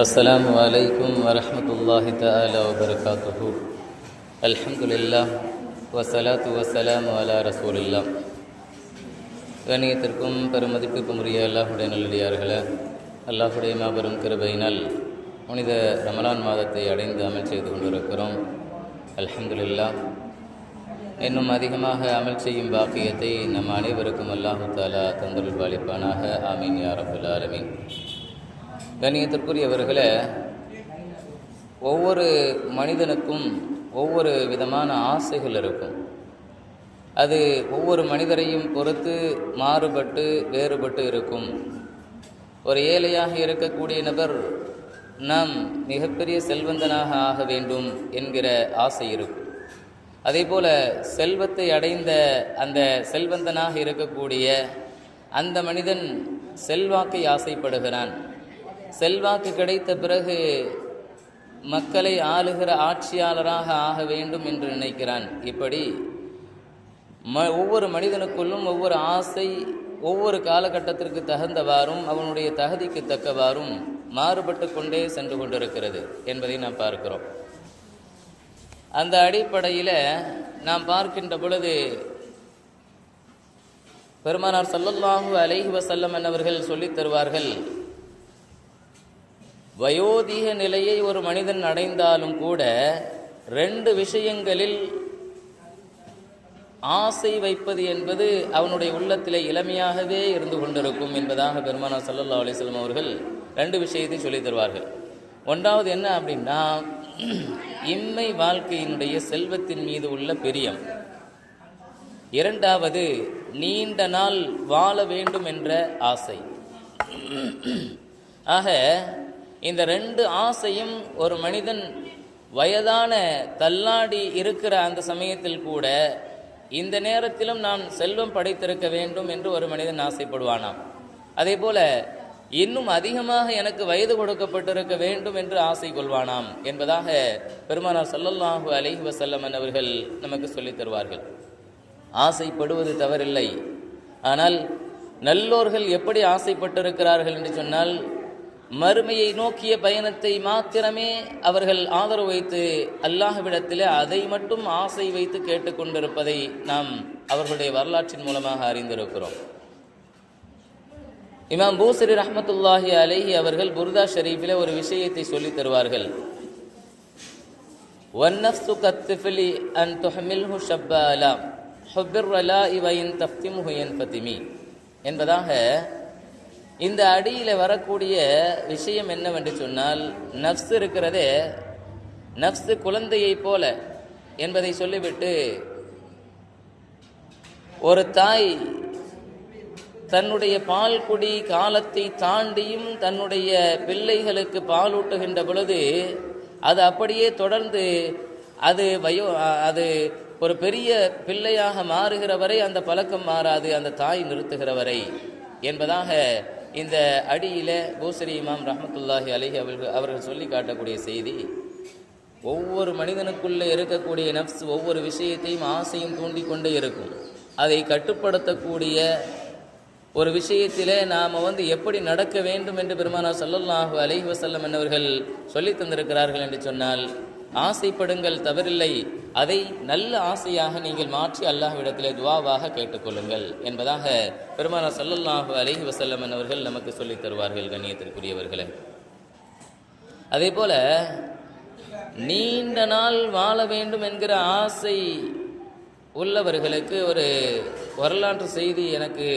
السلام عليكم ورحمة الله تعالى وبركاته. الحمد لله والصلاة والسلام على رسول الله. கண்ணியத்திற்கும் பெருமதிப்புக்கும் உரிய அல்லாஹுடைய நல்லடியார்களே, அல்லாஹுடைய மாபெரும் கிருபையினால் புனித ரமலான் மாதத்தை அடைந்து அமல் செய்து கொண்டிருக்கிறோம். அல்ஹம்துலில்லாஹ். இன்னும் அதிகமாக அமல் செய்யும் பாக்கியத்தை நம் அனைவருக்கும் அல்லாஹு தாலா தந்தருள் பாலிப்பானாக. ஆமீன் யா ரப்பல் ஆலமீன். கண்ணியத்திற்குரியவர்களே, ஒவ்வொரு மனிதனுக்கும் ஒவ்வொரு விதமான ஆசைகள் இருக்கும். அது ஒவ்வொரு மனிதரையும் பொறுத்து மாறுபட்டு வேறுபட்டு இருக்கும். ஒரு ஏழையாக இருக்கக்கூடிய நபர் நாம் மிகப்பெரிய செல்வந்தனாக ஆக வேண்டும் என்கிற ஆசை இருக்கும். அதே போல செல்வத்தை அடைந்த அந்த செல்வந்தனாக இருக்கக்கூடிய அந்த மனிதன் செல்வாக்கை ஆசைப்படுகிறான். செல்வாக்கு கிடைத்த பிறகு மக்களை ஆளுகிற ஆட்சியாளராக ஆக வேண்டும் என்று நினைக்கிறான். இப்படி ஒவ்வொரு மனிதனுக்குள்ளும் ஒவ்வொரு ஆசை ஒவ்வொரு காலகட்டத்திற்கு தகுந்தவாறும் அவனுடைய தகுதிக்கு தக்கவாறும் மாறுபட்டு கொண்டே சென்று கொண்டிருக்கிறது என்பதை நாம் பார்க்கிறோம். அந்த அடிப்படையில் நாம் பார்க்கின்ற பொழுது பெருமானார் ஸல்லல்லாஹு அலைஹி வஸல்லம் என்பவர்கள் சொல்லித் தருவார்கள், வயோதிக நிலையை ஒரு மனிதன் அடைந்தாலும் கூட 2 விஷயங்களில் ஆசை வைப்பது என்பது அவனுடைய உள்ளத்திலே இளமையாகவே இருந்து கொண்டிருக்கும் என்பதாக பெருமானார் ஸல்லல்லாஹு அலைஹி வஸல்லம் அவர்கள் 2 விஷயத்தை சொல்லித் தருவார்கள். ஒன்றாவது என்ன அப்படின்னா, இம்மை வாழ்க்கையினுடைய செல்வத்தின் மீது உள்ள பிரியம். இரண்டாவது, நீண்ட நாள் வாழ வேண்டும் என்ற ஆசை. ஆக இந்த 2 ஆசையும் ஒரு மனிதன் வயதான தள்ளாடி இருக்கிற அந்த சமயத்தில் கூட இந்த நேரத்திலும் நான் செல்வம் படைத்திருக்க வேண்டும் என்று ஒரு மனிதன் ஆசைப்படுவானாம். அதே போல இன்னும் அதிகமாக எனக்கு வயது கொடுக்கப்பட்டிருக்க வேண்டும் என்று ஆசை கொள்வானாம் என்பதாக பெருமானார் ஸல்லல்லாஹு அலைஹி வஸல்லம் அவர்கள் நமக்கு சொல்லித் தருவார்கள். ஆசைப்படுவது தவறில்லை. ஆனால் நல்லோர்கள் எப்படி ஆசைப்பட்டிருக்கிறார்கள் என்று சொன்னால், மறுமையை நோக்கிய பயணத்தை மாத்திரமே அவர்கள் ஆதரவு வைத்து அல்லாஹ்விடத்தில் அதை மட்டும் ஆசை வைத்து கேட்டுக்கொண்டிருப்பதை நாம் அவர்களுடைய வரலாற்றின் மூலமாக அறிந்திருக்கிறோம். இமாம் பூசரி ரஹ்மத்துல்லாஹி அலைஹி அவர்கள் புர்தா ஷரீஃபில் ஒரு விஷயத்தை சொல்லித் தருவார்கள். வன்னஃப்ஸு கத்திஃபிலி அன் துஹ்மில்ஹு ஷப்பாலா ஹுப்பிர் ரலாஇ வ இன் தஃப்திமுஹு யன்ஃபதிமி என்பதாக இந்த அடியில் வரக்கூடிய விஷயம் என்னவென்று சொன்னால், நஃப்ஸ் இருக்கிறதே, நஃப்ஸ் குழந்தையை போல என்பதை சொல்லிவிட்டு, ஒரு தாய் தன்னுடைய பால் குடி காலத்தை தாண்டியும் தன்னுடைய பிள்ளைகளுக்கு பாலூட்டுகின்ற பொழுது அது அப்படியே தொடர்ந்து அது ஒரு பெரிய பிள்ளையாக மாறுகிற வரை அந்த பழக்கம் மாறாது, அந்த தாய் நிறுத்துகிற வரை என்பதாக இந்த அடியில பூசரி இமாம் ரஹ்மத்துல்லாஹி அலைஹி அவர்கள் சொல்லி காட்டக்கூடிய செய்தி. ஒவ்வொரு மனிதனுக்குள்ளே இருக்கக்கூடிய நஃப்ஸ் ஒவ்வொரு விஷயத்தையும் ஆசையும் தூண்டிக்கொண்டே இருக்கும். அதை கட்டுப்படுத்தக்கூடிய ஒரு விஷயத்திலே நாம் எப்படி நடக்க வேண்டும் என்று பெருமானார் ஸல்லல்லாஹு அலைஹி வஸல்லம் என்பவர்கள் சொல்லி தந்திருக்கிறார்கள் என்று சொன்னால், ஆசைப்படுங்கள் தவறில்லை, அதை நல்ல ஆசையாக நீங்கள் மாற்றி அல்லாஹ்விடத்திலே துஆவாக கேட்டுக்கொள்ளுங்கள் என்பதாக பெருமானார் ஸல்லல்லாஹு அலைஹி வஸல்லம் என்பவர்கள் நமக்கு சொல்லித் தருவார்கள். கண்ணியத்திற்குரியவர்களே, அதே போல நீண்ட நாள் வாழ வேண்டும் என்கிற ஆசை உள்ளவர்களுக்கு ஒரு வரலாற்று செய்தி எனக்கு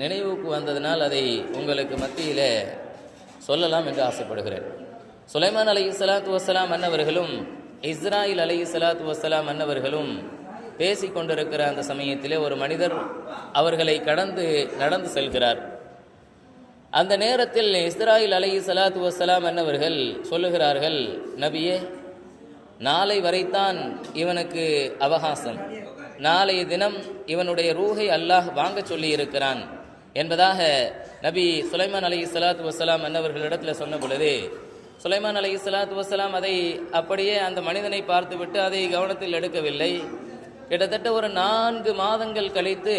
நினைவுக்கு வந்ததனால் அதை உங்களுக்கு மத்தியில் சொல்லலாம் என்று ஆசைப்படுகிறேன். சுலைமான் அலைஹிஸ்ஸலாத்து வஸ்ஸலாம் அன்னவர்களும் இஸ்ராயில் அலைஹிஸ்ஸலாத்து வஸ்ஸலாம் அன்னவர்களும் பேசி கொண்டிருக்கிற அந்த சமயத்திலே ஒரு மனிதர் அவர்களை கடந்து நடந்து செல்கிறார். அந்த நேரத்தில் இஸ்ராயில் அலைஹிஸ்ஸலாத்து வஸ்ஸலாம் அன்னவர்கள் சொல்லுகிறார்கள், நபியே, நாளை வரைத்தான் இவனுக்கு அவகாசம், நாளைய தினம் இவனுடைய ரூஹை அல்லாஹ் வாங்க சொல்லி இருக்கிறான் என்பதாக நபி சுலைமான் அலைஹிஸ்ஸலாத்து வஸ்ஸலாம் அன்னவர்களிடத்தில் சொன்ன பொழுது, சுலைமான் அலைஹிஸ்ஸலாத்து வஸ்ஸலாம் அதை அப்படியே அந்த மனிதனை பார்த்துவிட்டு அதை கவனத்தில் எடுக்கவில்லை. கிட்டத்தட்ட ஒரு 4 மாதங்கள் கழித்து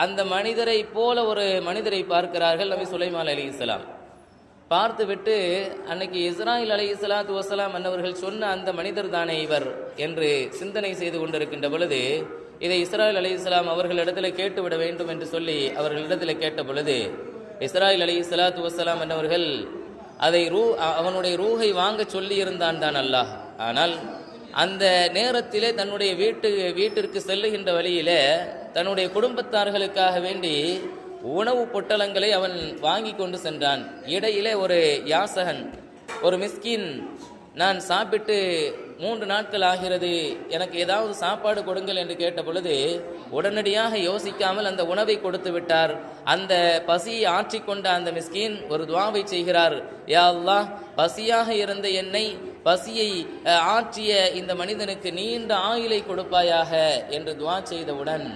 அந்த மனிதரை போல ஒரு மனிதரை பார்க்கிறார்கள் நபி சுலைமான் அலைஹிஸ்ஸலாம். பார்த்துவிட்டு அன்னைக்கு இஸ்ராயில் அலைஹிஸ்ஸலாத்து வஸ்ஸலாம் அன்னவர்கள் சொன்ன அந்த மனிதர் தானே இவர் என்று சிந்தனை செய்து கொண்டிருக்கின்ற பொழுது, இதை இஸ்ராயில் அலைஹிஸ்ஸலாம் அவர்களிடத்தில் கேட்டுவிட வேண்டும் என்று சொல்லி அவர்களிடத்தில் கேட்ட பொழுது, இஸ்ராயில் அலைஹிஸ்ஸலாத்து வஸ்ஸலாம் அன்னவர்கள் அதை அவனுடைய ரூஹை வாங்க சொல்லி இருந்தான் தான் அல்லாஹ். ஆனால் அந்த நேரத்திலே தன்னுடைய வீட்டிற்கு செல்லுகின்ற வழியிலே தன்னுடைய குடும்பத்தார்களுக்காக வேண்டி உணவு பொட்டலங்களை அவன் வாங்கி கொண்டு சென்றான். இடையிலே ஒரு யாசகன், ஒரு மிஸ்கின், நான் சாப்பிட்டு 3 நாட்கள் ஆகிறது, எனக்கு ஏதாவது சாப்பாடு கொடுங்கள் என்று கேட்ட பொழுது உடனடியாக யோசிக்காமல் அந்த உணவை கொடுத்து விட்டார். அந்த பசியை ஆற்றிக்கொண்ட அந்த மிஸ்கின் ஒரு துஆவை செய்கிறார், யா அல்லாஹ், பசியாக இருந்த என்னை பசியை ஆற்றிய இந்த மனிதனுக்கு நீண்ட ஆயுளை கொடுப்பாயாக என்று துஆ செய்தவுடன்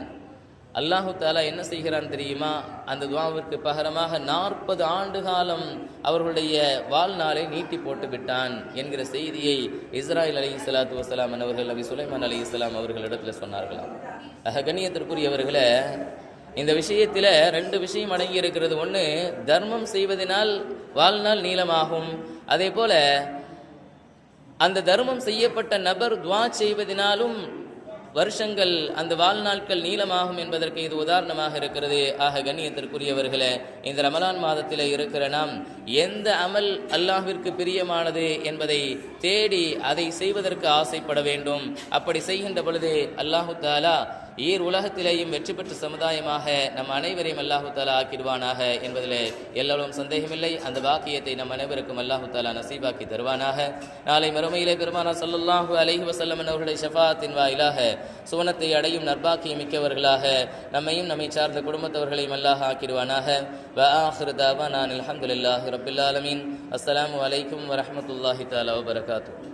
அல்லாஹு தஆலா என்ன செய்கிறான் தெரியுமா? அந்த துஆவிற்கு பகரமாக 40 ஆண்டு காலம் அவர்களுடைய வாழ்நாளை நீட்டி போட்டு விட்டான் என்கிற செய்தியை இஸ்ராயில் அலைஹிஸ்ஸலாத்து வஸ்ஸலாம் அவர்கள் நபி சுலைமான் அலைஹிஸ்ஸலாம் அவர்களிடத்தில் சொன்னார்களாம். கண்ணியத்திற்குரியவர்களே, இந்த விஷயத்தில் 2 விஷயம் அடங்கி இருக்கிறது. ஒன்று, தர்மம் செய்வதனால் வாழ்நாள் நீளமாகும். அதே போல அந்த தர்மம் செய்யப்பட்ட நபர் துஆ செய்வதனாலும் வருஷங்கள், அந்த வாழ்நாட்கள் நீளமாகும் என்பதற்கு இது உதாரணமாக இருக்கிறது. ஆக கண்ணியத்திற்குரியவர்களே, இந்த ரமலான் மாதத்தில் இருக்கிற நாம் எந்த அமல் அல்லாஹ்விற்கு பிரியமானது என்பதை தேடி அதை செய்வதற்கு ஆசைப்பட வேண்டும். அப்படி செய்கின்ற பொழுது அல்லாஹு தஆலா உலகத்திலேயும் வெற்றி பெற்ற சமுதாயமாக நம் அனைவரையும் அல்லாஹு தஆலா ஆக்கிடுவானாக என்பதில் எல்லோரும் சந்தேகமில்லை. அந்த பாக்கியத்தை நம் அனைவருக்கும் அல்லாஹு தஆலா நசீபாக்கி தருவானாக. நாளை மறுமையிலே பெருமானார் ஸல்லல்லாஹு அலைஹி வஸல்லம் அவர்களுடைய ஷஃபாஅத்தின் வாயிலாக சுவனத்தை அடையும் நற்பாக்கியம் மிக்கவர்களாக நம்மையும் நம்மை சார்ந்த குடும்பத்தவர்களையும் அல்லாஹ் ஆக்கிடுவானாக. வ ஆகிரு தஅவானா அல்ஹம்துலில்லாஹி ரப்பில் ஆலமீன். அஸ்ஸலாமு அலைக்கும் வரஹ்மத்துல்லாஹி தஆலா வபரகாத்துஹு.